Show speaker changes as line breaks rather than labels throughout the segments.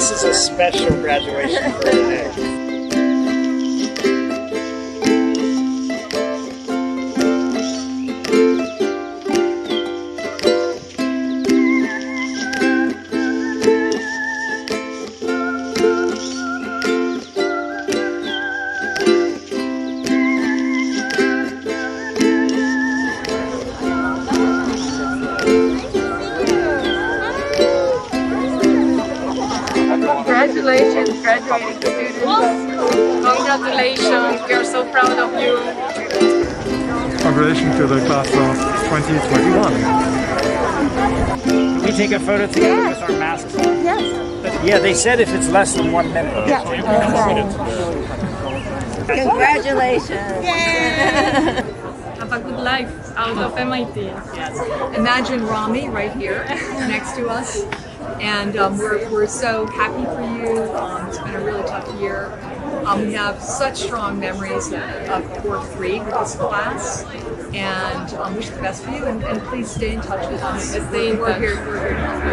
this is a special graduation for Renee.
Congratulations, graduating students. Congratulations, we are so proud of you.
Congratulations to the class of 2021.
Can we take a photo together with our masks on?
Yes.
Yeah, they said if it's less than 1 minute.
Yeah. Congratulations.
Have a good life out of MIT. Yes. Imagine Rami right here next to us. And we're so happy for you. It's been a really tough year. We have such strong memories of Core 3 with this class, and wish the best for you. And please stay in touch with us. We're here to help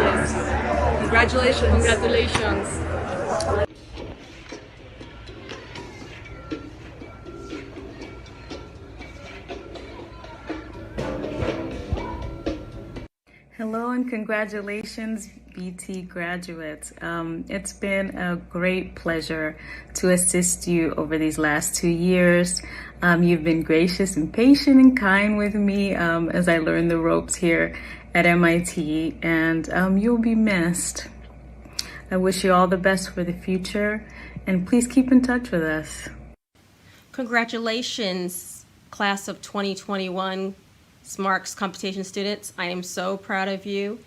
you. Congratulations! Congratulations!
Hello and congratulations, BT graduates. It's been a great pleasure to assist you over these last 2 years. You've been gracious and patient and kind with me as I learned the ropes here at MIT, and you'll be missed. I wish you all the best for the future, and please keep in touch with us.
Congratulations, class of 2021 SMARCS computation students. I am so proud of you.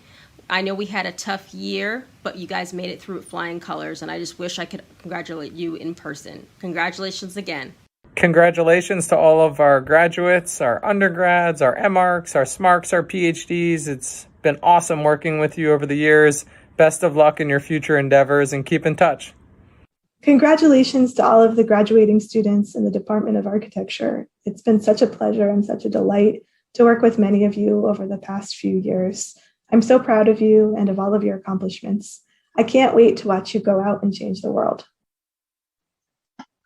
I know we had a tough year, but you guys made it through with flying colors, and I just wish I could congratulate you in person. Congratulations again.
Congratulations to all of our graduates, our undergrads, our MArcs, our SMARCS, our PhDs. It's been awesome working with you over the years. Best of luck in your future endeavors, and keep in touch.
Congratulations to all of the graduating students in the Department of Architecture. It's been such a pleasure and such a delight to work with many of you over the past few years. I'm so proud of you and of all of your accomplishments. I can't wait to watch you go out and change the world.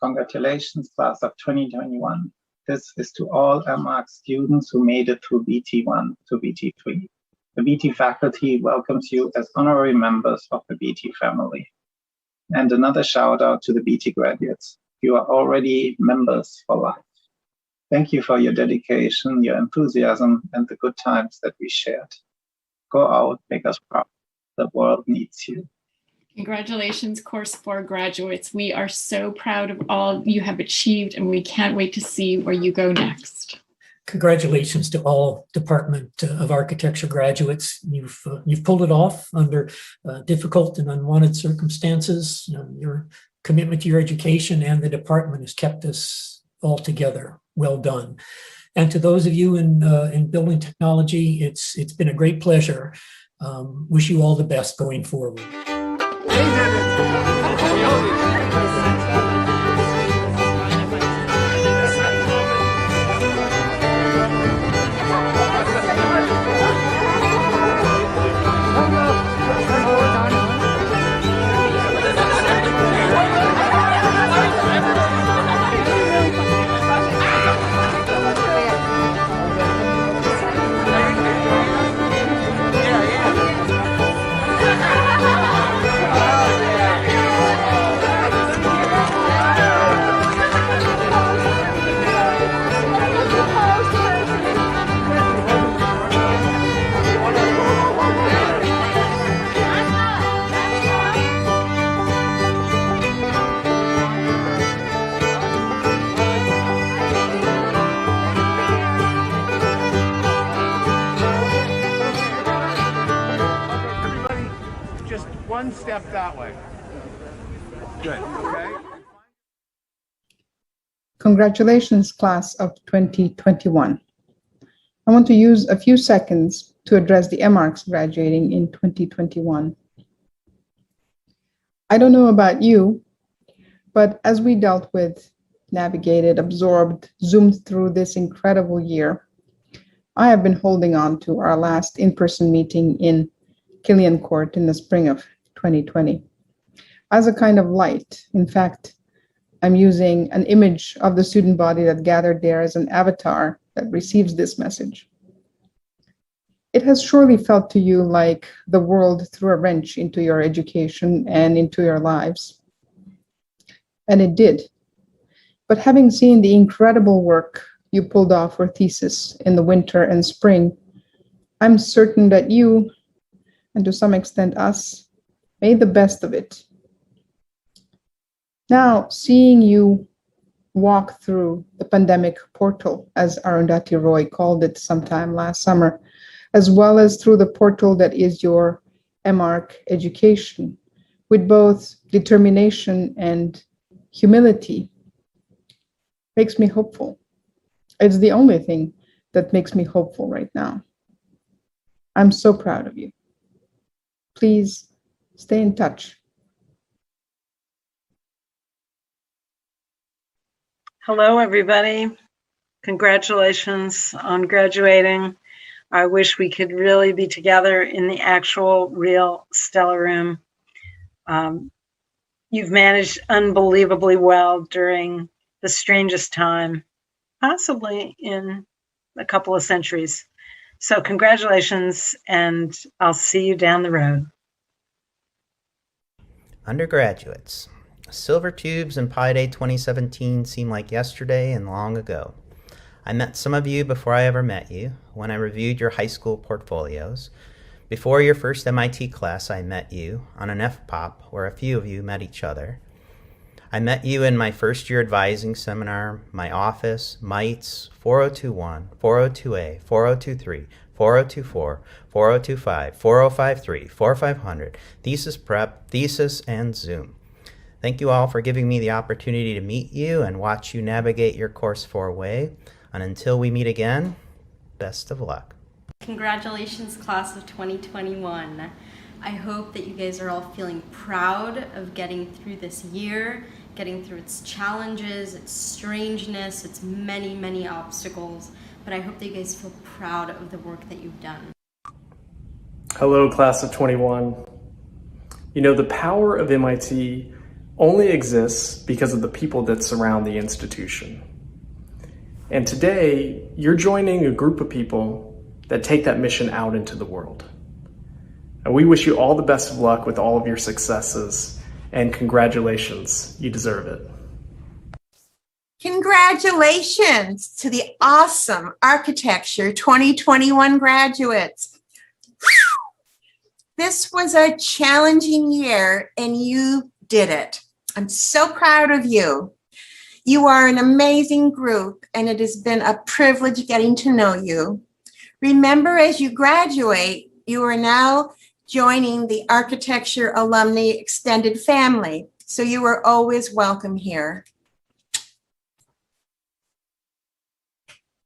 Congratulations, class of 2021. This is to all MArch students who made it through BT1 to BT3. The BT faculty welcomes you as honorary members of the BT family. And another shout out to the BT graduates. You are already members for life. Thank you for your dedication, your enthusiasm, and the good times that we shared. Go out, make us proud. The world needs you.
Congratulations, Course 4 graduates. We are so proud of all you have achieved, and we can't wait to see where you go next.
Congratulations to all Department of Architecture graduates. You've pulled it off under difficult and unwanted circumstances. Your commitment to your education and the department has kept us all together. Well done. And to those of you in building technology, it's been a great pleasure. Wish you all the best going forward.
One step that way. Good. Okay.
Congratulations, class of 2021. I want to use a few seconds to address the MArcs graduating in 2021. I don't know about you, but as we dealt with, navigated, absorbed, zoomed through this incredible year, I have been holding on to our last in-person meeting in Killian Court in the spring of 2020. as a kind of light. In fact, I'm using an image of the student body that gathered there as an avatar that receives this message. It has surely felt to you like the world threw a wrench into your education and into your lives. And it did. But having seen the incredible work you pulled off for thesis in the winter and spring, I'm certain that you, and to some extent us, made the best of it. Now, seeing you walk through the pandemic portal, as Arundhati Roy called it sometime last summer, as well as through the portal that is your MArch education, with both determination and humility, makes me hopeful. It's the only thing that makes me hopeful right now. I'm so proud of you. Please stay in touch.
Hello, everybody. Congratulations on graduating. I wish we could really be together in the actual, real Stella Room. You've managed unbelievably well during the strangest time, possibly in a couple of centuries. So congratulations, and I'll see you down the road.
Undergraduates. Silver Tubes and Pi Day 2017 seem like yesterday and long ago. I met some of you before I ever met you, when I reviewed your high school portfolios. Before your first MIT class, I met you on an FPOP where a few of you met each other. I met you in my first year advising seminar, my office, MITES, 4021, 402A, 4023, 4024, 4025, 4053, 4500, thesis prep, thesis, and Zoom. Thank you all for giving me the opportunity to meet you and watch you navigate your course 4-way. And until we meet again, best of luck.
Congratulations, class of 2021. I hope that you guys are all feeling proud of getting through this year, getting through its challenges, its strangeness, its many, many obstacles. But I hope that you guys feel proud of the work that you've done.
Hello, class of 21. You know, the power of MIT only exists because of the people that surround the institution. And today, you're joining a group of people that take that mission out into the world. And we wish you all the best of luck with all of your successes, and congratulations, you deserve it.
Congratulations to the awesome Architecture 2021 graduates. This was a challenging year, and you did it. I'm so proud of you. You are an amazing group, and it has been a privilege getting to know you. Remember, as you graduate, you are now joining the Architecture Alumni Extended Family, so you are always welcome here.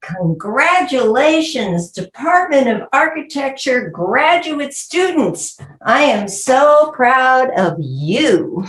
Congratulations, Department of Architecture graduate students. I am so proud of you.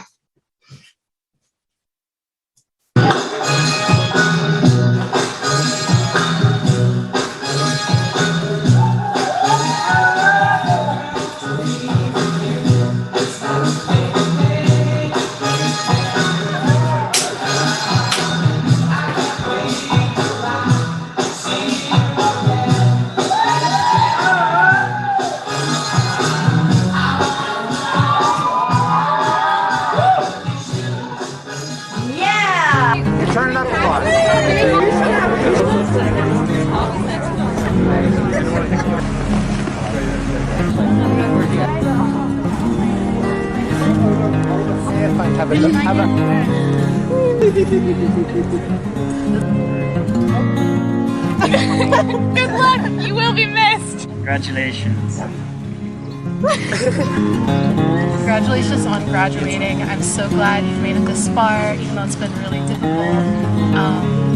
Good luck, you will be missed.
Congratulations.
Congratulations on graduating. I'm so glad you've made it this far, even though it's been really difficult.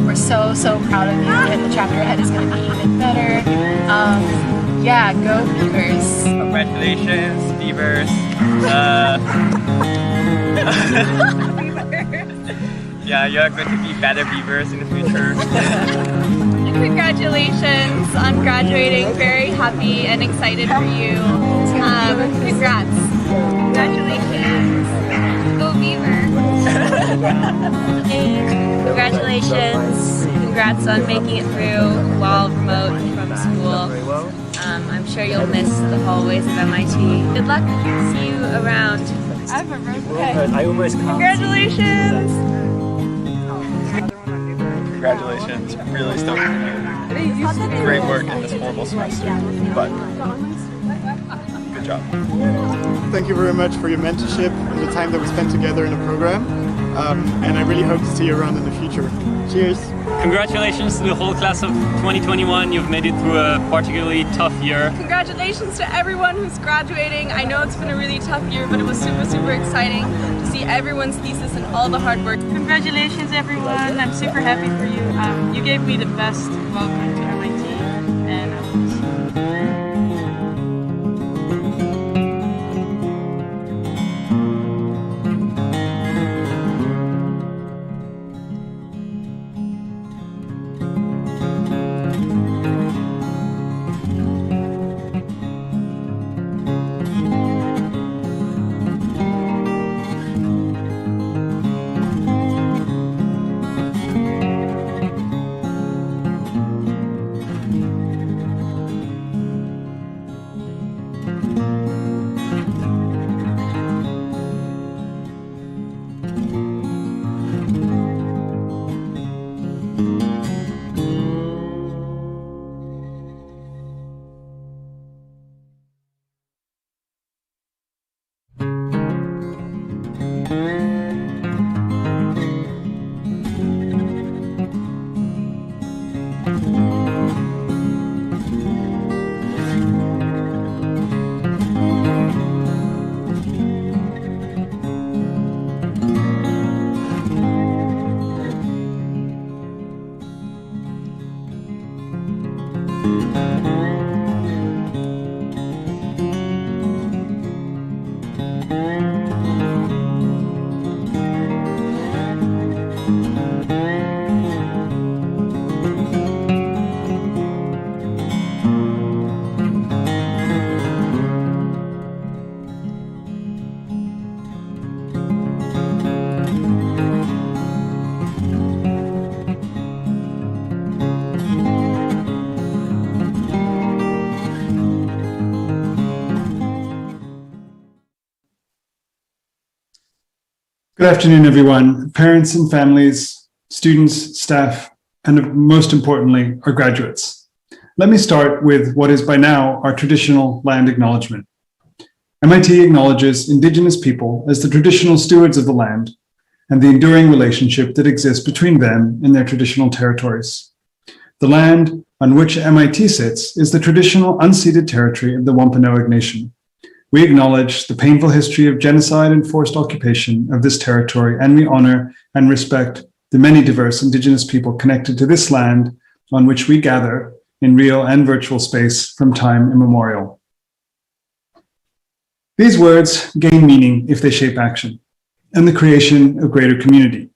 We're so proud of you, and the chapter ahead is going to be even better. Yeah, go Beavers.
Congratulations, Beavers. Yeah, you're going to be better Beavers in the future.
Congratulations on graduating. Very happy and excited for you. Congrats. Congratulations. Go
Beaver. Congratulations. Congrats on making it through while remote from school. I'm sure you'll miss the hallways of MIT. Good luck. See you around. I have a rosé.
I almost can't.
Congratulations.
Congratulations. Really stoked for you. Great work in this horrible semester, but good job.
Thank you very much for your mentorship and the time that we spent together in the program. And I really hope to see you around in the future. Cheers.
Congratulations to the whole class of 2021. You've made it through a particularly tough year.
Congratulations to everyone who's graduating. I know it's been a really tough year, but it was super, super exciting to see everyone's thesis and all the hard work.
Congratulations, everyone. I'm super happy for you. You gave me the best welcome to MIT, and I will miss you.
Good afternoon, everyone, parents and families, students, staff, and most importantly, our graduates. Let me start with what is by now our traditional land acknowledgement. MIT acknowledges Indigenous people as the traditional stewards of the land and the enduring relationship that exists between them and their traditional territories. The land on which MIT sits is the traditional unceded territory of the Wampanoag Nation. We acknowledge the painful history of genocide and forced occupation of this territory, and we honor and respect the many diverse Indigenous people connected to this land on which we gather in real and virtual space from time immemorial. These words gain meaning if they shape action and the creation of greater community.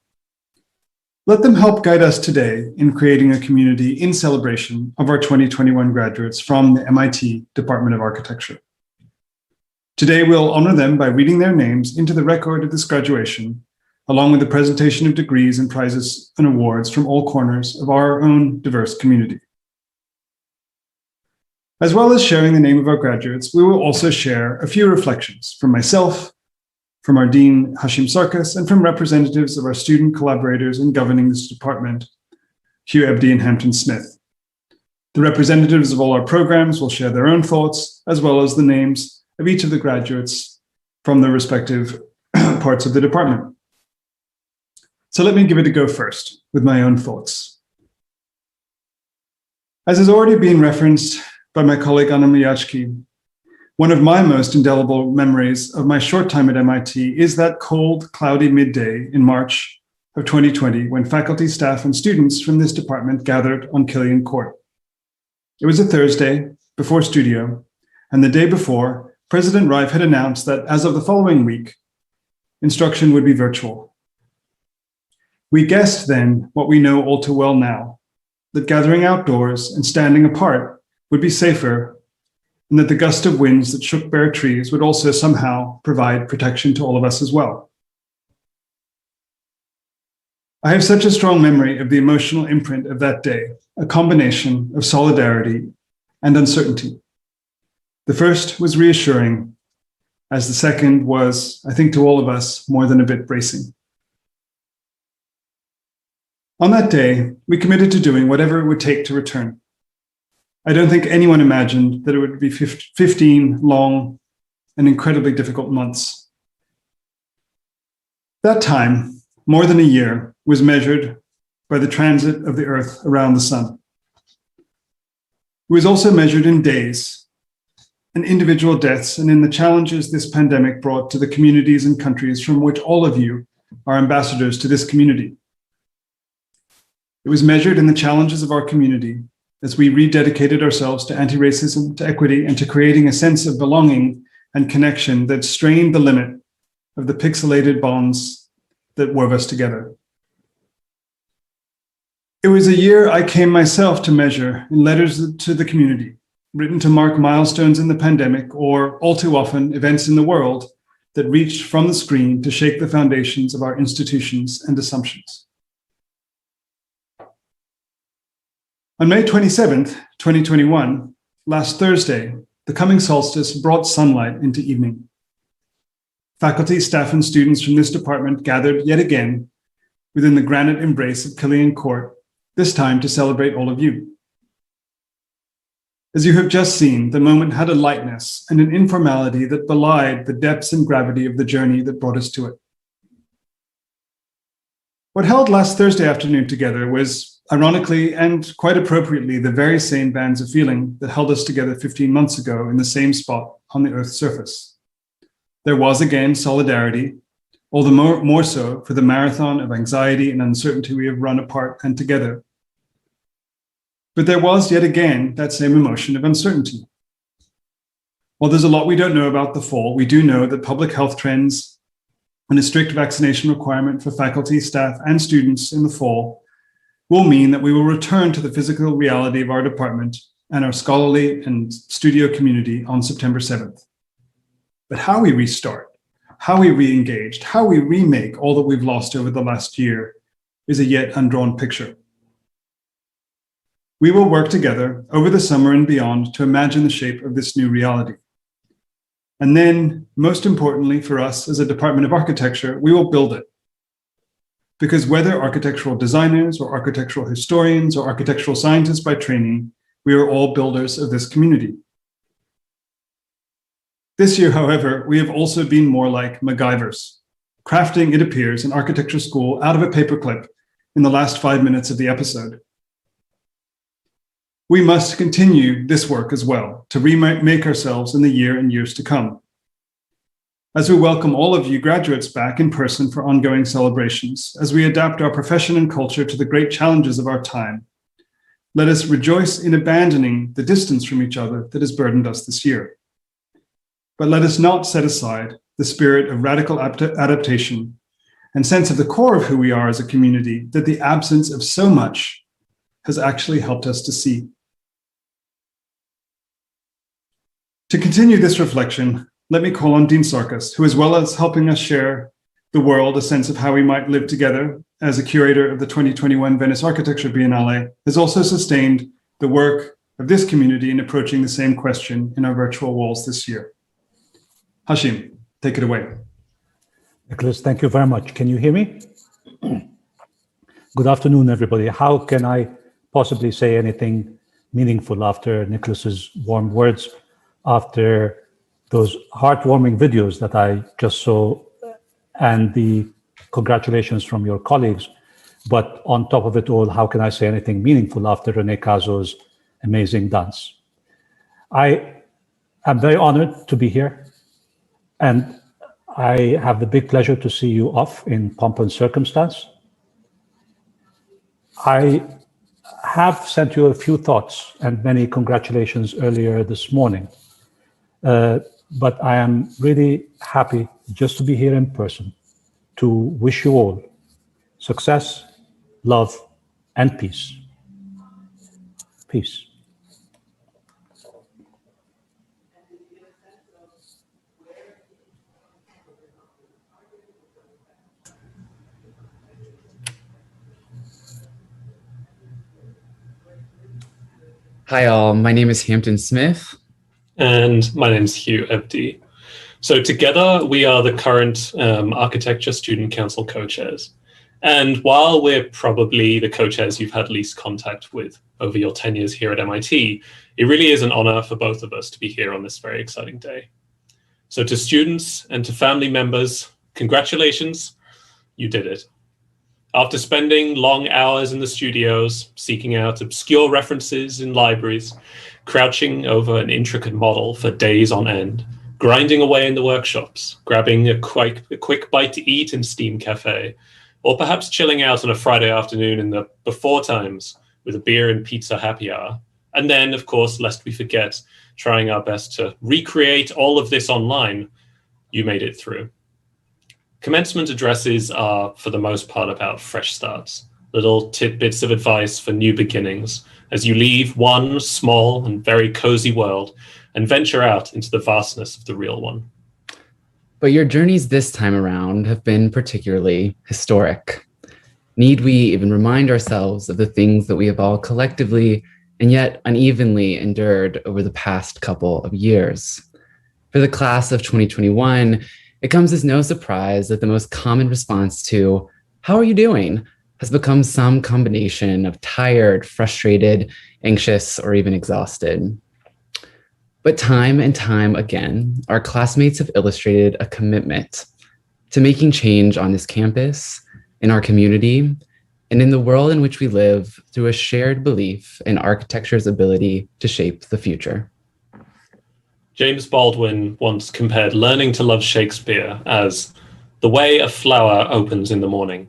Let them help guide us today in creating a community in celebration of our 2021 graduates from the MIT Department of Architecture. Today, we'll honor them by reading their names into the record of this graduation, along with the presentation of degrees and prizes and awards from all corners of our own diverse community. As well as sharing the name of our graduates, we will also share a few reflections from myself, from our Dean Hashim Sarkis, and from representatives of our student collaborators in governing this department, Hugh Ebdy and Hampton Smith. The representatives of all our programs will share their own thoughts, as well as the names of each of the graduates from the respective parts of the department. So let me give it a go first with my own thoughts. As has already been referenced by my colleague Anna Miyachki, one of my most indelible memories of my short time at MIT is that cold, cloudy midday in March of 2020 when faculty, staff, and students from this department gathered on Killian Court. It was a Thursday before studio, and the day before, President Rife had announced that as of the following week, instruction would be virtual. We guessed then what we know all too well now, that gathering outdoors and standing apart would be safer, and that the gust of winds that shook bare trees would also somehow provide protection to all of us as well. I have such a strong memory of the emotional imprint of that day, a combination of solidarity and uncertainty. The first was reassuring, as the second was, I think to all of us, more than a bit bracing. On that day, we committed to doing whatever it would take to return. I don't think anyone imagined that it would be 15 long and incredibly difficult months. That time, more than a year, was measured by the transit of the Earth around the sun. It was also measured in days and individual deaths and in the challenges this pandemic brought to the communities and countries from which all of you are ambassadors to this community. It was measured in the challenges of our community as we rededicated ourselves to anti-racism, to equity, and to creating a sense of belonging and connection that strained the limit of the pixelated bonds that wove us together. It was a year I came myself to measure in letters to the community, written to mark milestones in the pandemic, or all too often events in the world that reached from the screen to shake the foundations of our institutions and assumptions. On May 27th, 2021, last Thursday, the coming solstice brought sunlight into evening. Faculty, staff, and students from this department gathered yet again within the granite embrace of Killian Court, this time to celebrate all of you. As you have just seen, the moment had a lightness and an informality that belied the depths and gravity of the journey that brought us to it. What held last Thursday afternoon together was, ironically and quite appropriately, the very same bands of feeling that held us together 15 months ago in the same spot on the Earth's surface. There was again solidarity, all the more so for the marathon of anxiety and uncertainty we have run apart and together. But there was yet again that same emotion of uncertainty. While there's a lot we don't know about the fall, we do know that public health trends and a strict vaccination requirement for faculty, staff, and students in the fall will mean that we will return to the physical reality of our department and our scholarly and studio community on September 7th. But how we restart, how we re-engaged, how we remake all that we've lost over the last year is a yet undrawn picture. We will work together over the summer and beyond to imagine the shape of this new reality. And then, most importantly for us as a Department of Architecture, we will build it. Because whether architectural designers or architectural historians or architectural scientists by training, we are all builders of this community. This year, however, we have also been more like MacGyvers, crafting, it appears, an architecture school out of a paperclip in the last 5 minutes of the episode. We must continue this work as well to remake ourselves in the year and years to come. As we welcome all of you graduates back in person for ongoing celebrations, as we adapt our profession and culture to the great challenges of our time, let us rejoice in abandoning the distance from each other that has burdened us this year. But let us not set aside the spirit of radical adaptation and sense of the core of who we are as a community that the absence of so much has actually helped us to see. To continue this reflection, let me call on Dean Sarkis, who, as well as helping us share the world a sense of how we might live together as a curator of the 2021 Venice Architecture Biennale, has also sustained the work of this community in approaching the same question in our virtual walls this year. Hashim, take it away.
Nicholas, thank you very much. Can you hear me? Good afternoon, everybody. How can I possibly say anything meaningful after Nicholas's warm words, after those heartwarming videos that I just saw, and the congratulations from your colleagues? But on top of it all, how can I say anything meaningful after Rene Caso's amazing dance? I am very honored to be here, and I have the big pleasure to see you off in pomp and circumstance. I have sent you a few thoughts and many congratulations earlier this morning. But I am really happy just to be here in person to wish you all success, love, and peace. Peace.
Hi all, my name is Hampton Smith.
And my name is Hugh Ebdi. So together we are the current Architecture Student Council co-chairs. And while we're probably the co-chairs you've had least contact with over your tenures here at MIT, it really is an honor for both of us to be here on this very exciting day. So to students and to family members, congratulations, you did it. After spending long hours in the studios, seeking out obscure references in libraries, crouching over an intricate model for days on end, grinding away in the workshops, grabbing a quick bite to eat in Steam Cafe, or perhaps chilling out on a Friday afternoon in the before times with a beer and pizza happy hour. And then, of course, lest we forget, trying our best to recreate all of this online, you made it through. Commencement addresses are, for the most part, about fresh starts, little tidbits of advice for new beginnings as you leave one small and very cozy world and venture out into the vastness of the real one.
But your journeys this time around have been particularly historic. Need we even remind ourselves of the things that we have all collectively and yet unevenly endured over the past couple of years? For the class of 2021, it comes as no surprise that the most common response to, "How are you doing?" has become some combination of tired, frustrated, anxious, or even exhausted. But time and time again, our classmates have illustrated a commitment to making change on this campus, in our community, and in the world in which we live through a shared belief in architecture's ability to shape the future.
James Baldwin once compared learning to love Shakespeare as the way a flower opens in the morning,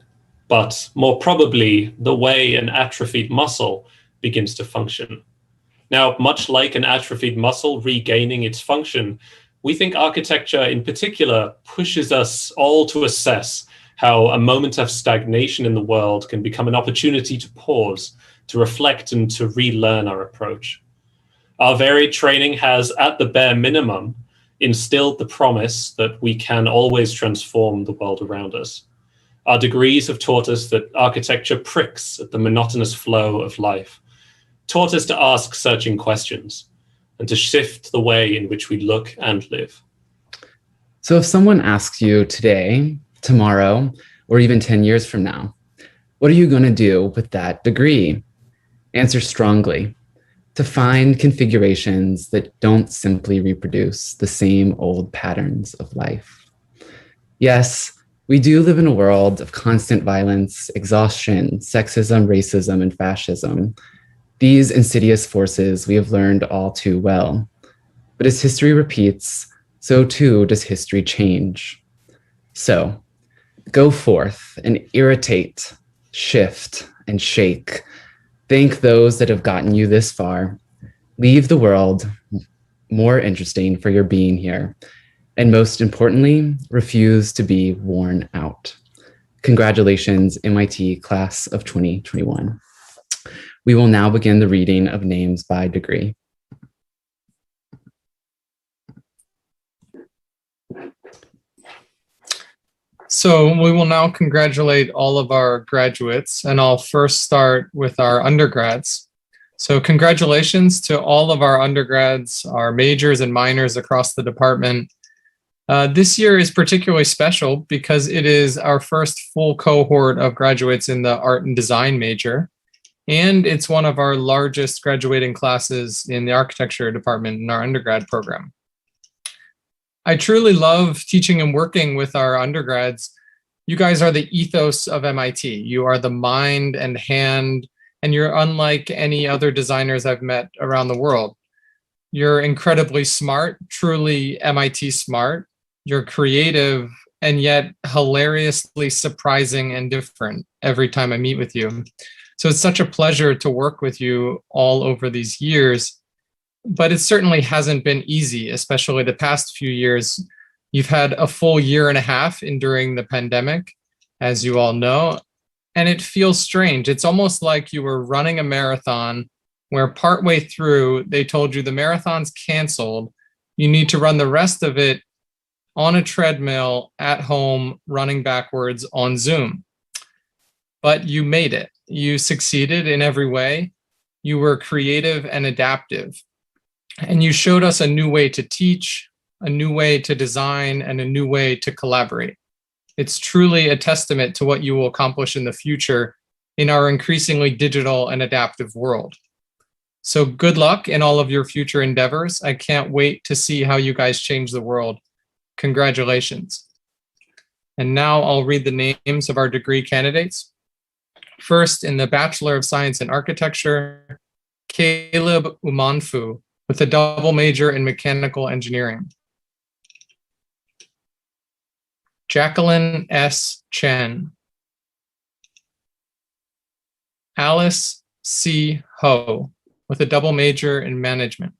but more probably the way an atrophied muscle begins to function. Now, much like an atrophied muscle regaining its function, we think architecture in particular pushes us all to assess how a moment of stagnation in the world can become an opportunity to pause, to reflect, and to relearn our approach. Our varied training has, at the bare minimum, instilled the promise that we can always transform the world around us. Our degrees have taught us that architecture pricks at the monotonous flow of life, taught us to ask searching questions, and to shift the way in which we look and live.
So if someone asks you today, tomorrow, or even 10 years from now, what are you going to do with that degree? Answer strongly. To find configurations that don't simply reproduce the same old patterns of life. Yes, we do live in a world of constant violence, exhaustion, sexism, racism, and fascism. These insidious forces we have learned all too well. But as history repeats, so too does history change. So, go forth and irritate, shift, and shake. Thank those that have gotten you this far. Leave the world more interesting for your being here. And most importantly, refuse to be worn out. Congratulations, MIT Class of 2021. We will now begin the reading of names by degree.
So we will now congratulate all of our graduates, and I'll first start with our undergrads. So congratulations to all of our undergrads, our majors and minors across the department. This year is particularly special because it is our first full cohort of graduates in the art and design major, and it's one of our largest graduating classes in the architecture department in our undergrad program. I truly love teaching and working with our undergrads. You guys are the ethos of MIT. You are the mind and hand, and you're unlike any other designers I've met around the world. You're incredibly smart, truly MIT smart. You're creative, and yet hilariously surprising and different every time I meet with you. So it's such a pleasure to work with you all over these years. But it certainly hasn't been easy, especially the past few years. You've had a full year and a half enduring the pandemic, as you all know, and it feels strange. It's almost like you were running a marathon where partway through they told you the marathon's canceled. You need to run the rest of it on a treadmill at home, running backwards on Zoom. But you made it. You succeeded in every way. You were creative and adaptive. And you showed us a new way to teach, a new way to design, and a new way to collaborate. It's truly a testament to what you will accomplish in the future in our increasingly digital and adaptive world. So good luck in all of your future endeavors. I can't wait to see how you guys change the world. Congratulations. And now I'll read the names of our degree candidates. First, in the Bachelor of Science in Architecture, Caleb Umanfu with a double major in Mechanical Engineering. Jacqueline S. Chen. Alice C. Ho with a double major in Management.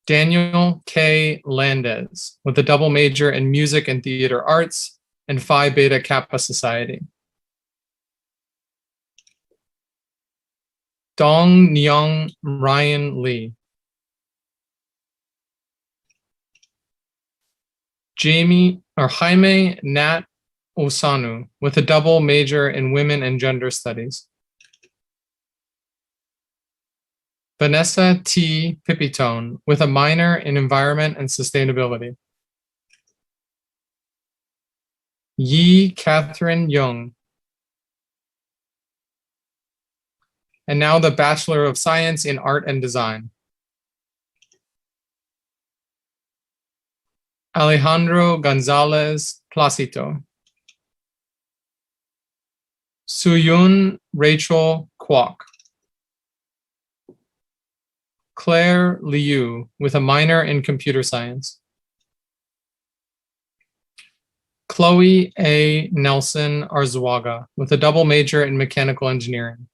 Daniel K. Landez with a double major in Music and Theater Arts and Phi Beta Kappa Society. Dong Nyong Ryan Lee. Jaime Nat Osanu with a double major in Women and Gender Studies. Vanessa T. Pipitone with a minor in Environment and Sustainability. Yi Catherine Young. And now the Bachelor of Science in Art and Design. Alejandro Gonzalez Placito. Suyun Rachel Kwok. Claire Liu with a minor in Computer Science. Chloe A. Nelson Arzuaga with a double major in Mechanical Engineering.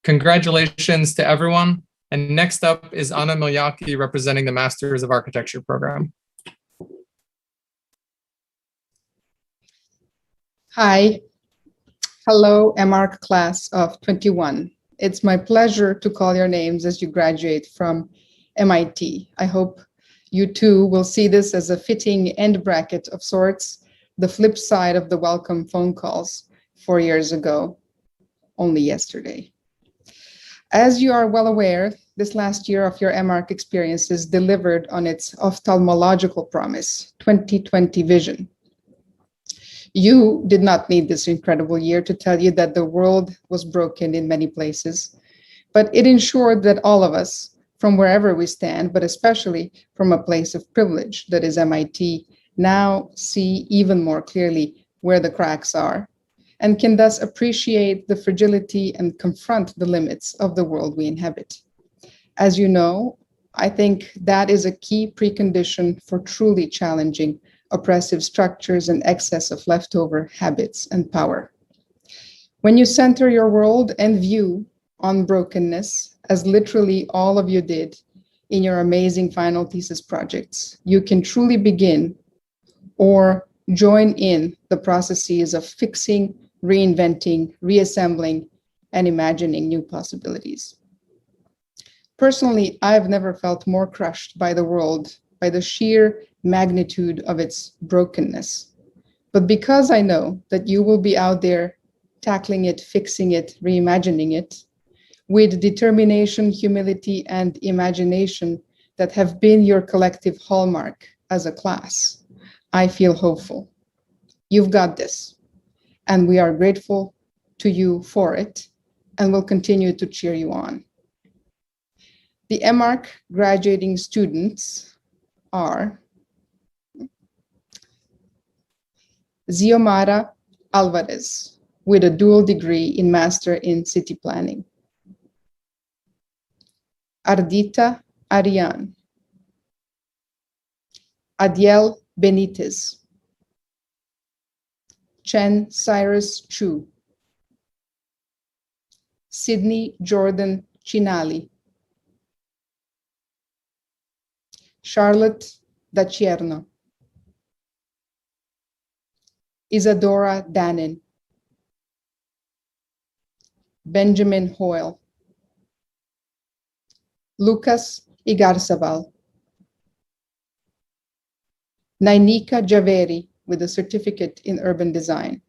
Congratulations to everyone. And next up is Anna Milyaki representing the Masters of Architecture program.
Hi. Hello, MArch class of 21. It's my pleasure to call your names as you graduate from MIT. I hope you too will see this as a fitting end bracket of sorts, the flip side of the welcome phone calls 4 years ago, only yesterday. As you are well aware, this last year of your MArch experiences delivered on its ophthalmological promise, 2020 vision. You did not need this incredible year to tell you that the world was broken in many places, but it ensured that all of us, from wherever we stand, but especially from a place of privilege that is MIT, now see even more clearly where the cracks are, and can thus appreciate the fragility and confront the limits of the world we inhabit. As you know, I think that is a key precondition for truly challenging oppressive structures and excess of leftover habits and power. When you center your world and view on brokenness, as literally all of you did in your amazing final thesis projects, you can truly begin or join in the processes of fixing, reinventing, reassembling, and imagining new possibilities. Personally, I've never felt more crushed by the world, by the sheer magnitude of its brokenness. But because I know that you will be out there tackling it, fixing it, reimagining it, with determination, humility, and imagination that have been your collective hallmark as a class, I feel hopeful. You've got this, and we are grateful to you for it, and will continue to cheer you on. The MArch graduating students are Xiomara Alvarez with a dual degree in Master in City Planning. Ardita Arian. Adiel Benitez. Chen Cyrus Chu. Sydney Jordan Chinali. Charlotte Dacierno. Isadora Danin. Benjamin Hoyle. Lucas Igarzabal. Nainika Javeri with a certificate in urban design.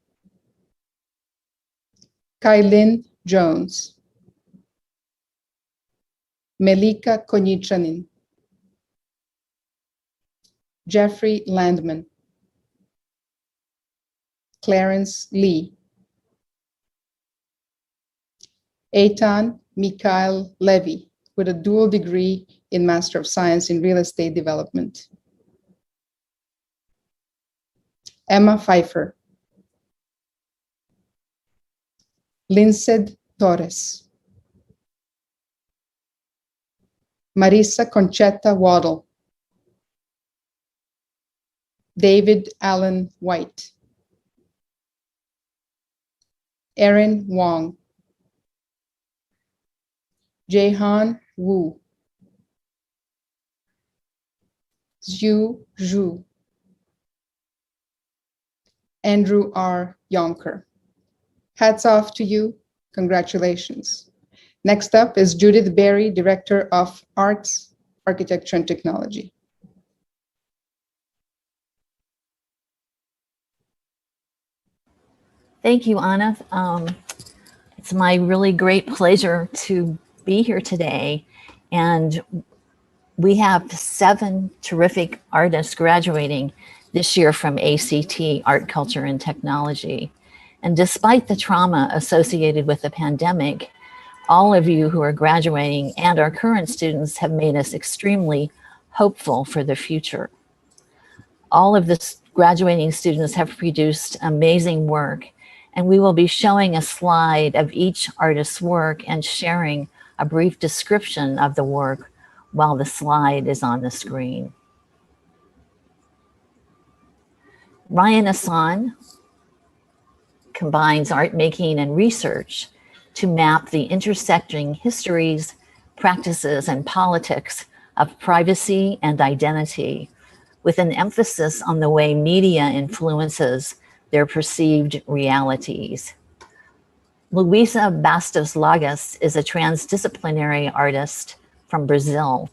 Kailin Jones, Melika Konichanin, Jeffrey Landman, Clarence Lee, Eitan Mikhail Levy, with a dual degree in Master of Science in Real Estate Development. Emma Pfeiffer, Linced Torres, Marisa Conchetta Waddle, David Allen White, Erin Wong, Jaehan Wu, Zhu Zhu, Andrew R. Yonker. Hats off to you. Congratulations. Next up is Judith Berry, Director of Arts, Architecture, and Technology.
Thank you, Anna. It's my really great pleasure to be here today. And we have 7 terrific artists graduating this year from ACT, Art, Culture, and Technology. And despite the trauma associated with the pandemic, all of you who are graduating and our current students have made us extremely hopeful for the future. All of the graduating students have produced amazing work, and we will be showing a slide of each artist's work and sharing a brief description of the work while the slide is on the screen. Ryan Assan combines art making and research to map the intersecting histories, practices, and politics of privacy and identity, with an emphasis on the way media influences their perceived realities. Luisa Bastos Lagas is a transdisciplinary artist from Brazil.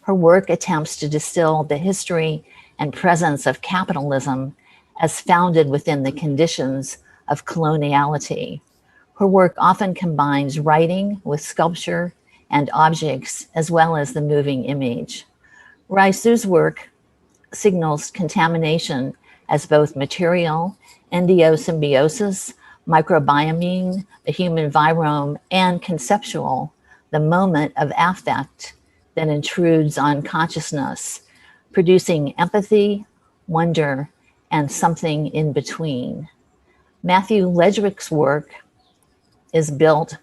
Her work attempts to distill the history and presence of capitalism as founded within the conditions of coloniality. Her work often combines writing with sculpture and objects, as well as the moving image. Raisu's work signals contamination as both material, endosymbiosis, microbiome, the human virome, and conceptual, the moment of affect that intrudes on consciousness, producing empathy, wonder, and something in between. Matthew Ledrick's work is built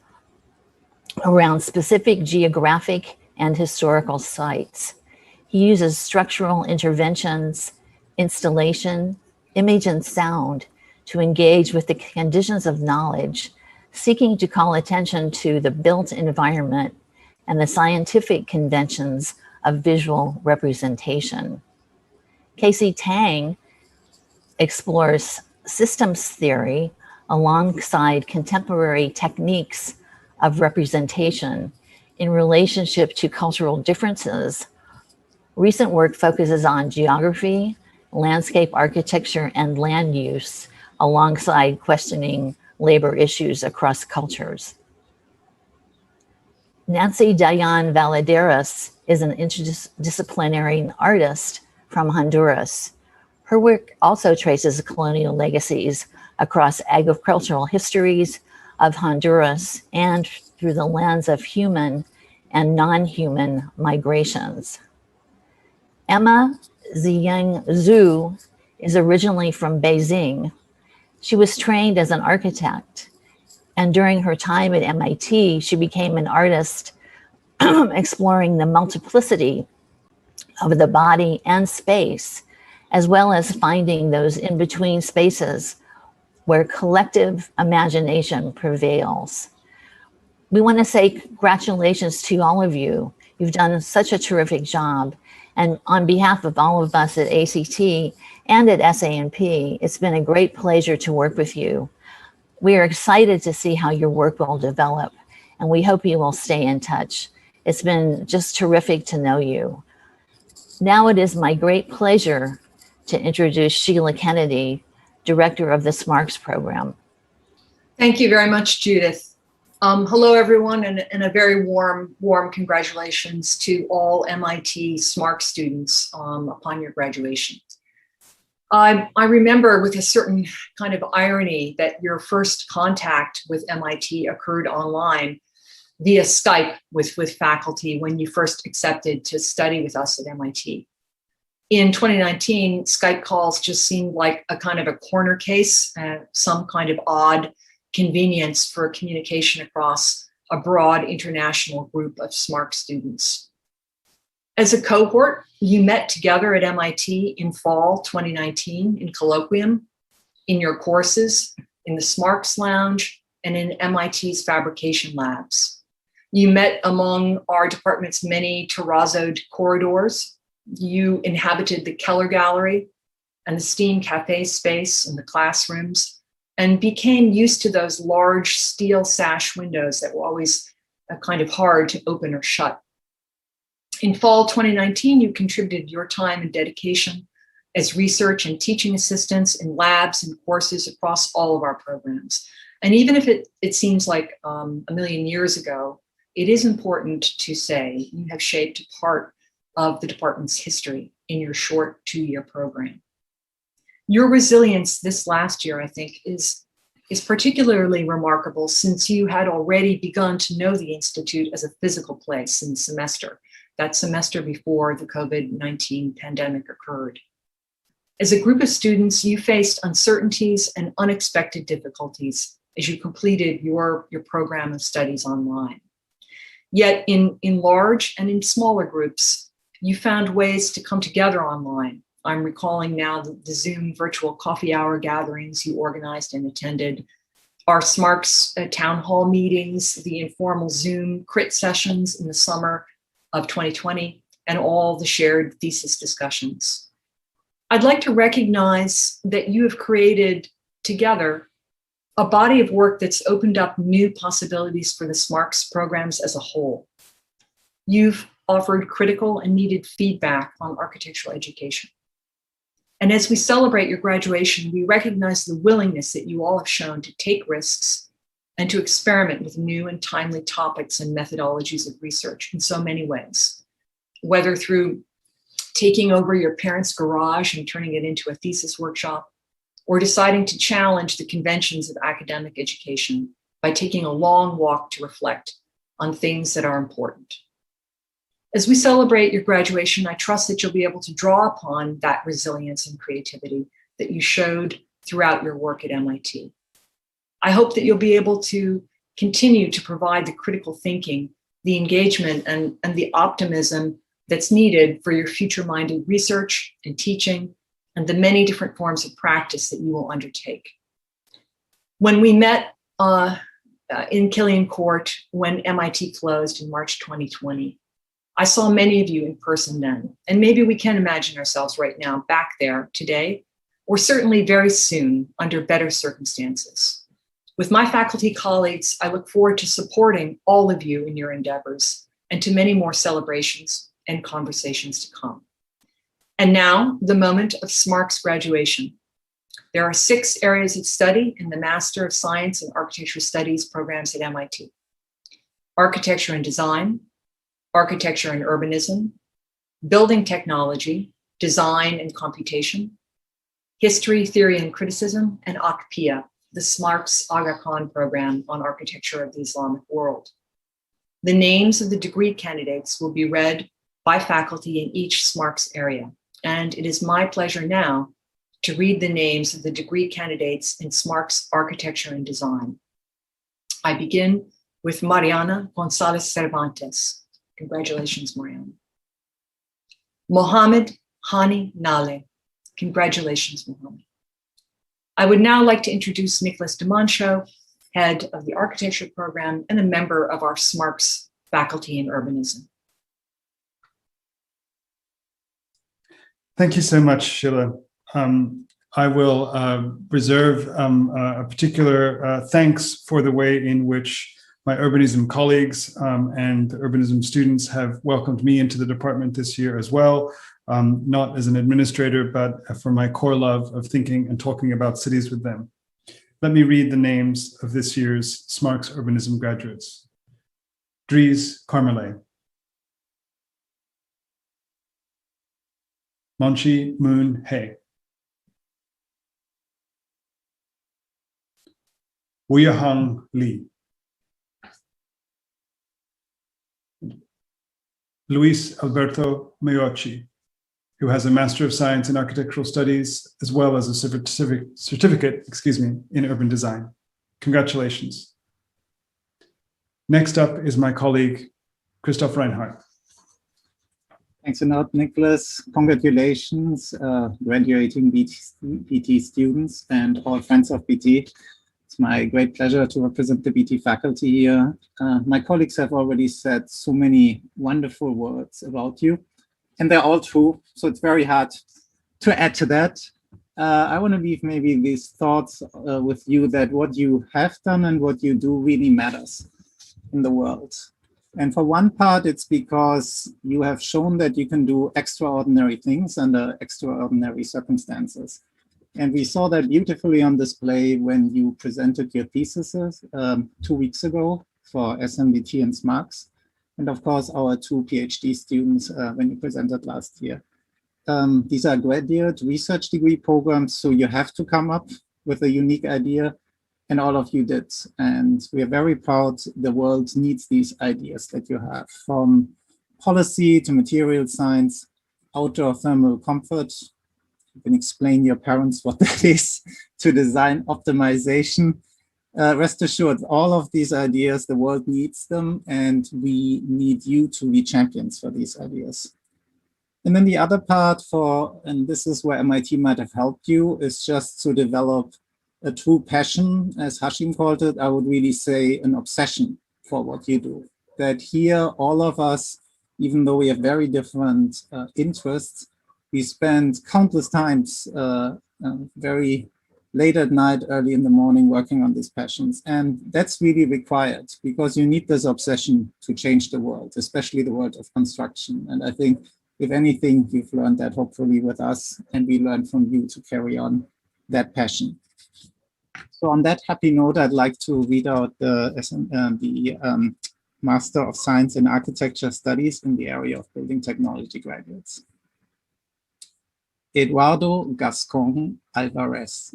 around specific geographic and historical sites. He uses structural interventions, installation, image, and sound to engage with the conditions of knowledge, seeking to call attention to the built environment and the scientific conventions of visual representation. Casey Tang explores systems theory alongside contemporary techniques of representation in relationship to cultural differences. Recent work focuses on geography, landscape architecture, and land use, alongside questioning labor issues across cultures. Nancy Dayan Valadares is an interdisciplinary artist from Honduras. Her work also traces colonial legacies across agricultural histories of Honduras and through the lens of human and non-human migrations. Emma Ziyang Zhu is originally from Beijing. She was trained as an architect, and during her time at MIT, she became an artist exploring the multiplicity of the body and space, as well as finding those in-between spaces where collective imagination prevails. We want to say congratulations to all of you. You've done such a terrific job. And on behalf of all of us at ACT and at SANP, it's been a great pleasure to work with you. We are excited to see how your work will develop, and we hope you will stay in touch. It's been just terrific to know you. Now it is my great pleasure to introduce Sheila Kennedy, Director of the SMARCS program.
Thank you very much, Judith. Hello, everyone, and a very warm congratulations to all MIT SMARC students upon your graduation. I remember with a certain kind of irony that your first contact with MIT occurred online via Skype with faculty when you first accepted to study with us at MIT. In 2019, Skype calls just seemed like a kind of a corner case, some kind of odd convenience for communication across a broad international group of SMARC students. As a cohort, you met together at MIT in fall 2019 in Colloquium, in your courses, in the SMARCS Lounge, and in MIT's fabrication labs. You met among our department's many terrazzoed corridors. You inhabited the Keller Gallery and the Steam Cafe space in the classrooms, and became used to those large steel sash windows that were always kind of hard to open or shut. In fall 2019, you contributed your time and dedication as research and teaching assistants in labs and courses across all of our programs. And even if it seems like a million years ago, it is important to say you have shaped a part of the department's history in your short 2-year program. Your resilience this last year, I think, is particularly remarkable since you had already begun to know the Institute as a physical place in the semester, that semester before the COVID-19 pandemic occurred. As a group of students, you faced uncertainties and unexpected difficulties as you completed your program of studies online. Yet in large and in smaller groups, you found ways to come together online. I'm recalling now the Zoom virtual coffee hour gatherings you organized and attended, our SMARCS town hall meetings, the informal Zoom crit sessions in the summer of 2020, and all the shared thesis discussions. I'd like to recognize that you have created together a body of work that's opened up new possibilities for the SMARCS programs as a whole. You've offered critical and needed feedback on architectural education. And as we celebrate your graduation, we recognize the willingness that you all have shown to take risks and to experiment with new and timely topics and methodologies of research in so many ways, whether through taking over your parents' garage and turning it into a thesis workshop, or deciding to challenge the conventions of academic education by taking a long walk to reflect on things that are important. As we celebrate your graduation, I trust that you'll be able to draw upon that resilience and creativity that you showed throughout your work at MIT. I hope that you'll be able to continue to provide the critical thinking, the engagement, and the optimism that's needed for your future-minded research and teaching, and the many different forms of practice that you will undertake. When we met in Killian Court when MIT closed in March 2020, I saw many of you in person then, and maybe we can imagine ourselves right now back there today, or certainly very soon under better circumstances. With my faculty colleagues, I look forward to supporting all of you in your endeavors and to many more celebrations and conversations to come. And now, the moment of SMARCS graduation. There are 6 areas of study in the Master of Science in Architecture Studies programs at MIT. Architecture and Design, Architecture and Urbanism, Building Technology, Design and Computation, History, Theory and Criticism, and ACPIA, the SMARCS Aga Khan program on architecture of the Islamic world. The names of the degree candidates will be read by faculty in each SMARCS area. And it is my pleasure now to read the names of the degree candidates in SMARCS Architecture and Design. I begin with Mariana Gonzalez Cervantes. Congratulations, Mariana. Mohammed Hani Nale. Congratulations, Mohammed. I would now like to introduce Nicholas DeMoncho, head of the architecture program and a member of our SMARCS faculty in urbanism.
Thank you so much, Sheila. I will reserve a particular thanks for the way in which my urbanism colleagues and urbanism students have welcomed me into the department this year as well, not as an administrator, but for my core love of thinking and talking about cities with them. let me read the names of this year's SMARCS Urbanism graduates. Dries Carmelet, Monchi Moon He, Wuyahang Li, Luis Alberto Meochi, who has a Master of Science in Architectural Studies, as well as a certificate in urban design. Congratulations. Next up is my colleague, Christoph Reinhardt.
Thanks a lot, Nicholas. Congratulations, graduating BT students and all friends of BT. It's my great pleasure to represent the BT faculty here. My colleagues have already said so many wonderful words about you, and they're all true, so it's very hard to add to that. I want to leave maybe these thoughts with you that what you have done and what you do really matters in the world. And for one part, it's because you have shown that you can do extraordinary things under extraordinary circumstances. And we saw that beautifully on display when you presented your theses 2 weeks ago for SMBT and SMARCS. And of course, our 2 PhD students when you presented last year. These are graduate research degree programs, so you have to come up with a unique idea, and all of you did. And we are very proud the world needs these ideas that you have, from policy to material science, outdoor thermal comfort. You can explain your parents what that is, to design optimization. Rest assured, all of these ideas, the world needs them, and we need you to be champions for these ideas. And then the other part and this is where MIT might have helped you, is just to develop a true passion, as Hashim called it. I would really say an obsession for what you do. That here, all of us, even though we have very different interests, we spend countless times very late at night, early in the morning, working on these passions. And that's really required because you need this obsession to change the world, especially the world of construction. And I think, if anything, you've learned that hopefully with us, and we learned from you to carry on that passion. So on that happy note, I'd like to read out the Master of Science in Architecture Studies in the area of building technology graduates. Eduardo Gascon Alvarez.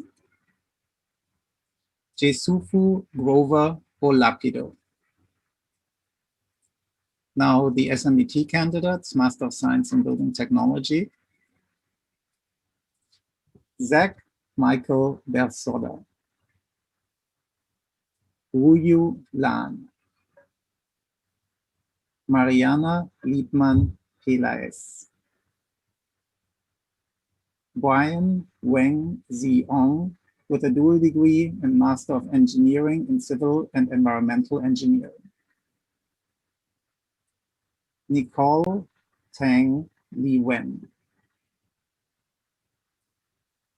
Jesufu Grover Olapido. Now the SMBT candidates, Master of Science in Building Technology. Zach Michael Bersoda. Ruyu Lan. Mariana Liebmann Pelaez. Brian Weng Ziong, with a dual degree and Master of Engineering in Civil and Environmental Engineering. Nicole Tang Li Wen.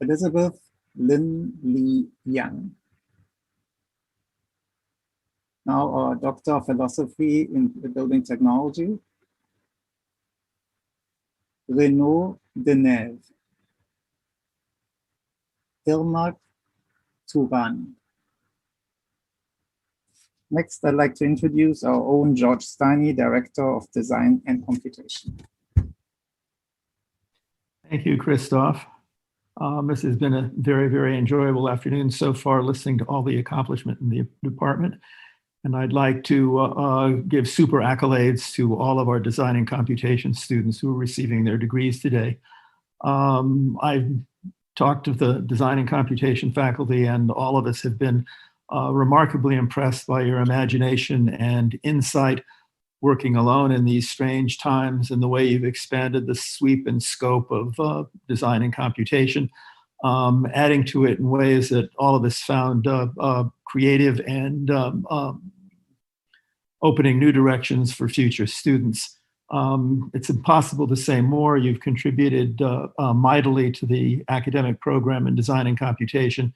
Elizabeth Lin Li Yang. Now our Doctor of Philosophy in Building Technology. Renaud Deneve. Ilmak Turan. Next, I'd like to introduce our own George Steiny, Director of Design and Computation.
Thank you, Christoph. This has been a very, very enjoyable afternoon so far, listening to all the accomplishment in the department. And I'd like to give super accolades to all of our design and computation students who are receiving their degrees today. I've talked to the design and computation faculty, and all of us have been remarkably impressed by your imagination and insight working alone in these strange times, and the way you've expanded the sweep and scope of design and computation, adding to it in ways that all of us found creative and opening new directions for future students. It's impossible to say more. You've contributed mightily to the academic program in design and computation,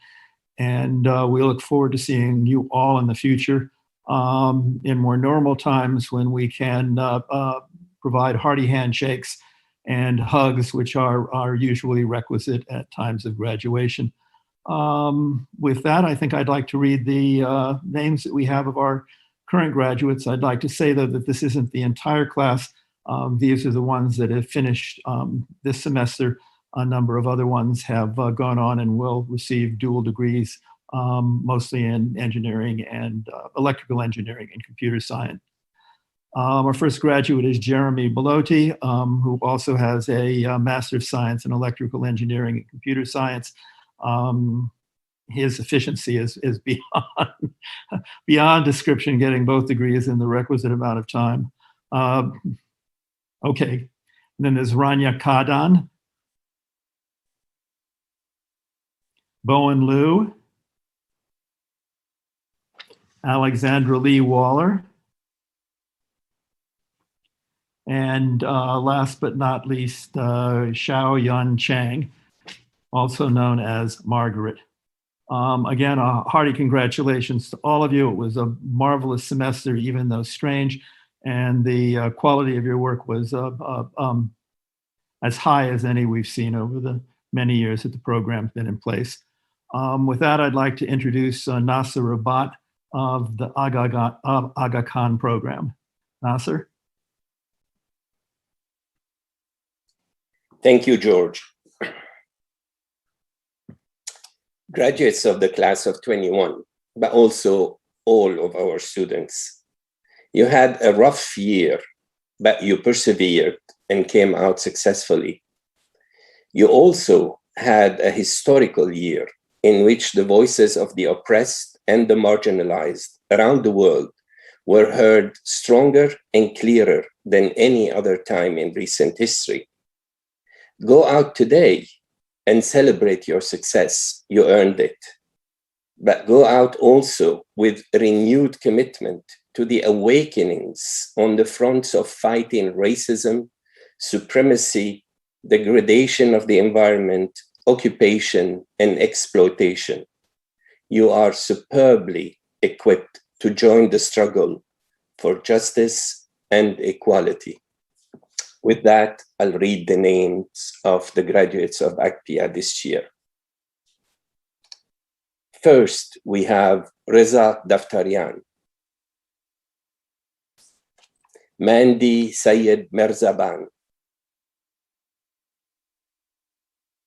and we look forward to seeing you all in the future in more normal times, when we can provide hearty handshakes and hugs, which are usually requisite at times of graduation. With that, I think I'd like to read the names that we have of our current graduates. I'd like to say, though, that this isn't the entire class. These are the ones that have finished this semester. A number of other ones have gone on and will receive dual degrees, mostly in engineering and electrical engineering and computer science. Our first graduate is Jeremy Belotti, who also has a Master of Science in Electrical Engineering and Computer Science. His efficiency is beyond description, getting both degrees in the requisite amount of time. Okay, and then there's Rania Kadan, Bowen Liu, Alexandra Lee Waller, and last but not least, Xiao Yun Chang, also known as Margaret. Again, a hearty congratulations to all of you. It was a marvelous semester, even though strange, and the quality of your work was as high as any we've seen over the many years that the program's been in place. With that, I'd like to introduce Nasser Rabat of the Aga Khan program. Nasser?
Thank you, George. Graduates of the class of 21, but also all of our students. You had a rough year, but you persevered and came out successfully. You also had a historical year in which the voices of the oppressed and the marginalized around the world were heard stronger and clearer than any other time in recent history. Go out today and celebrate your success. You earned it. But go out also with renewed commitment to the awakenings on the fronts of fighting racism, supremacy, degradation of the environment, occupation, and exploitation. You are superbly equipped to join the struggle for justice and equality. With that, I'll read the names of the graduates of ACPIA this year. First, we have Reza Daftarian, Mandy Sayed Merzaban,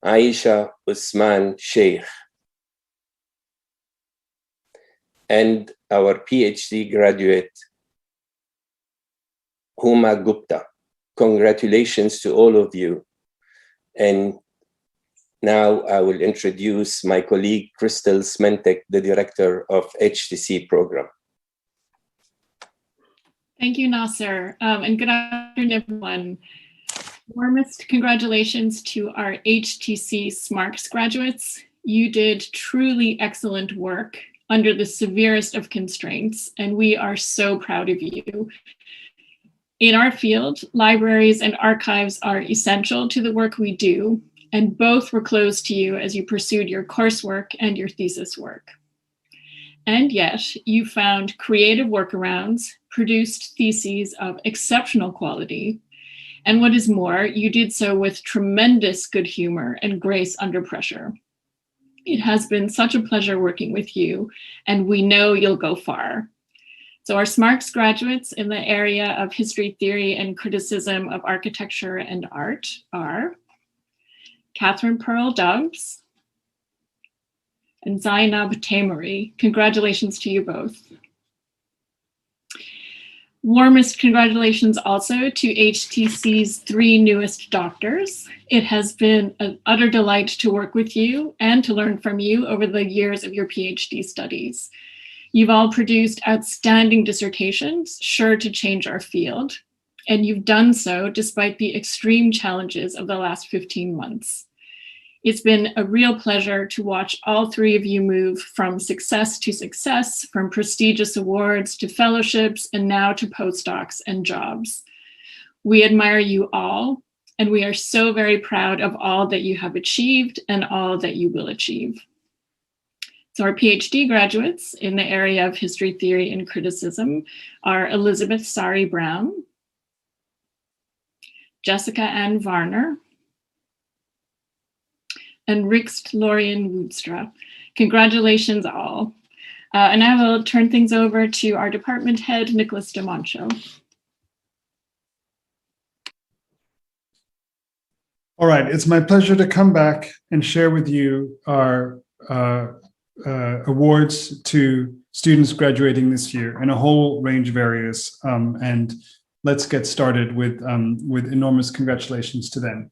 Aisha Usman Sheikh, and our PhD graduate, Huma Gupta. Congratulations to all of you. And now I will introduce my colleague, Crystal Smentek, the director of HTC program.
Thank you, Nasser, and good afternoon, everyone. Warmest congratulations to our HTC SMARCS graduates. You did truly excellent work under the severest of constraints, and we are so proud of you. In our field, libraries and archives are essential to the work we do, and both were closed to you as you pursued your coursework and your thesis work. And yet, you found creative workarounds, produced theses of exceptional quality, and what is more, you did so with tremendous good humor and grace under pressure. It has been such a pleasure working with you, and we know you'll go far. So our SMARCS graduates in the area of history, theory, and criticism of architecture and art are Catherine Pearl Dubs and Zainab Taimuri. Congratulations to you both. Warmest congratulations also to HTC's 3 newest doctors. It has been an utter delight to work with you and to learn from you over the years of your PhD studies. You've all produced outstanding dissertations, sure to change our field, and you've done so despite the extreme challenges of the last 15 months. It's been a real pleasure to watch all 3 of you move from success to success, from prestigious awards to fellowships, and now to postdocs and jobs. We admire you all, and we are so very proud of all that you have achieved and all that you will achieve. So our PhD graduates in the area of history, theory, and criticism are Elizabeth Sari Brown, Jessica Ann Varner, and Rikst Lorien Woedstra. Congratulations all. And I will turn things over to our department head, Nicholas DeMoncho.
All right, it's my pleasure to come back and share with you our awards to students graduating this year in a whole range of areas. And let's get started with enormous congratulations to them.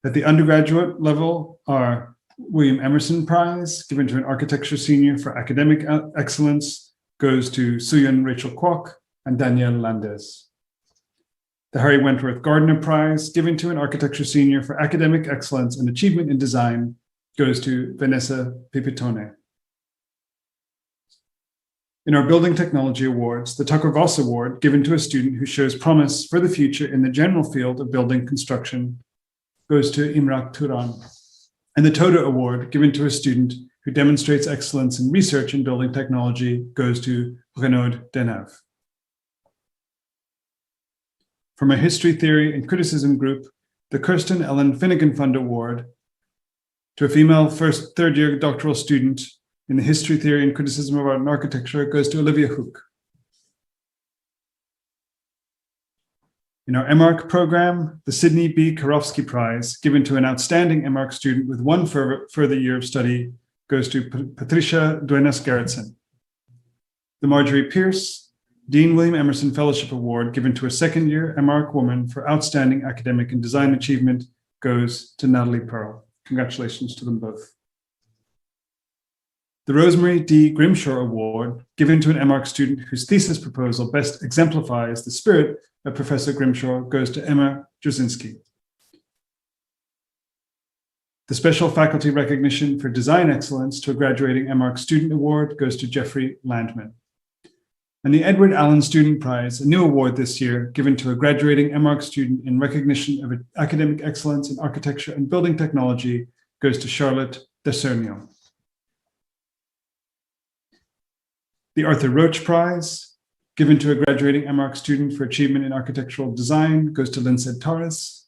At the undergraduate level, our William Emerson Prize, given to an architecture senior for academic excellence, goes to Suyun Rachel Kwok and Danielle Landes. The Harry Wentworth Gardner Prize, given to an architecture senior for academic excellence and achievement in design, goes to Vanessa Pipitone. In our Building Technology Awards, the Tucker Voss Award, given to a student who shows promise for the future in the general field of building construction, goes to Imrak Turan. And the Toda Award, given to a student who demonstrates excellence in research in building technology, goes to Renaud Denave. From a History, Theory, and Criticism group, the Kirsten Ellen Finnegan Fund Award to a female third-year doctoral student in the History, Theory, and Criticism of Art and Architecture goes to Olivia Hook. In our MArch program, the Sidney B. Karofsky Prize, given to an outstanding MArch student with one further year of study, goes to Patricia Duenas-Gerritsen. The Marjorie Pierce Dean William Emerson Fellowship Award, given to a second-year MArch woman for outstanding academic and design achievement, goes to Natalie Pearl. Congratulations to them both. The Rosemary D. Grimshaw Award, given to an MArch student whose thesis proposal best exemplifies the spirit of Professor Grimshaw, goes to Emma Jasinski. The Special Faculty Recognition for Design Excellence to a graduating MArch student award goes to Jeffrey Landman. And the Edward Allen Student Prize, a new award this year, given to a graduating MArch student in recognition of academic excellence in architecture and building technology, goes to Charlotte Desernio. The Arthur Roach Prize, given to a graduating MArch student for achievement in architectural design, goes to Linced Torres.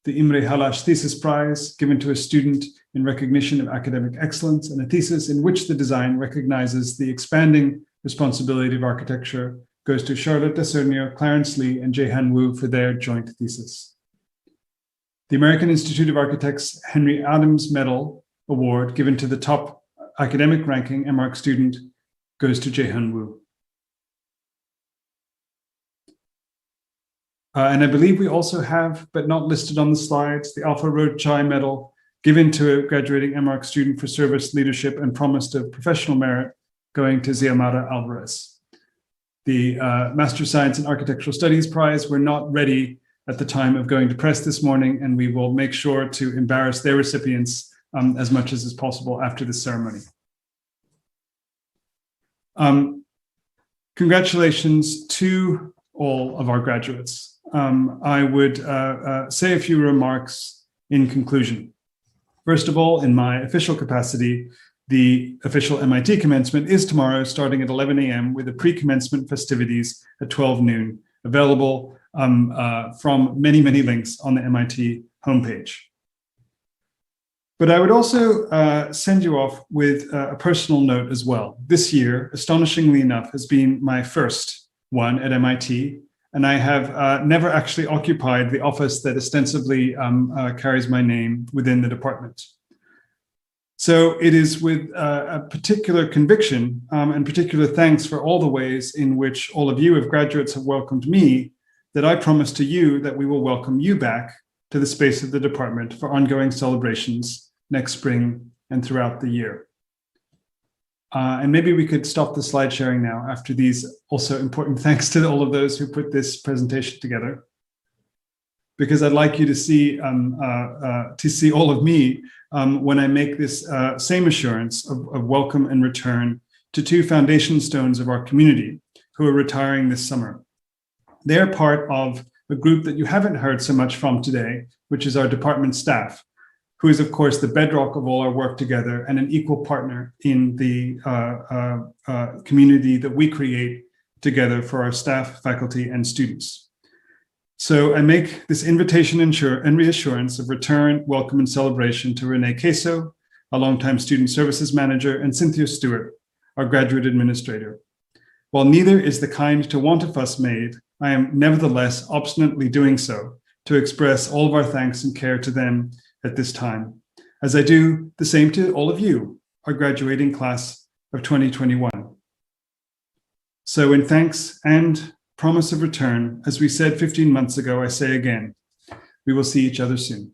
The Imre Halash Thesis Prize, given to a student in recognition of academic excellence and a thesis in which the design recognizes the expanding responsibility of architecture, goes to Charlotte Desernio, Clarence Lee, and Jae-Han Woo for their joint thesis. The American Institute of Architects Henry Adams Medal Award, given to the top academic ranking MArch student, goes to Jae-Han Woo. And I believe we also have, but not listed on the slides, the Alpha Rochai Medal, given to a graduating MArch student for service, leadership, and promise of professional merit, going to Xiomara Alvarez. The Master Science in Architectural Studies Prize were not ready at the time of going to press this morning, and we will make sure to embarrass their recipients as much as is possible after the ceremony. Congratulations to all of our graduates. I would say a few remarks in conclusion. First of all, in my official capacity, the official MIT commencement is tomorrow, starting at 11 a.m. with the pre-commencement festivities at 12 noon, available from many, many links on the MIT homepage. But I would also send you off with a personal note as well. This year, astonishingly enough, has been my first one at MIT, and I have never actually occupied the office that ostensibly carries my name within the department. So it is with a particular conviction and particular thanks for all the ways in which all of you as graduates have welcomed me that I promise to you that we will welcome you back to the space of the department for ongoing celebrations next spring and throughout the year. And maybe we could stop the slide sharing now after these also important thanks to all of those who put this presentation together, because I'd like you to see all of me when I make this same assurance of welcome and return to two foundation stones of our community who are retiring this summer. They're part of a group that you haven't heard so much from today, which is our department staff, who is, of course, the bedrock of all our work together and an equal partner in the community that we create together for our staff, faculty, and students. So I make this invitation and reassurance of return, welcome, and celebration to Renee Queso, a longtime student services manager, and Cynthia Stewart, our graduate administrator. While neither is the kind to want a fuss made, I am nevertheless obstinately doing so to express all of our thanks and care to them at this time, as I do the same to all of you, our graduating class of 2021. So in thanks and promise of return, as we said 15 months ago, I say again, we will see each other soon.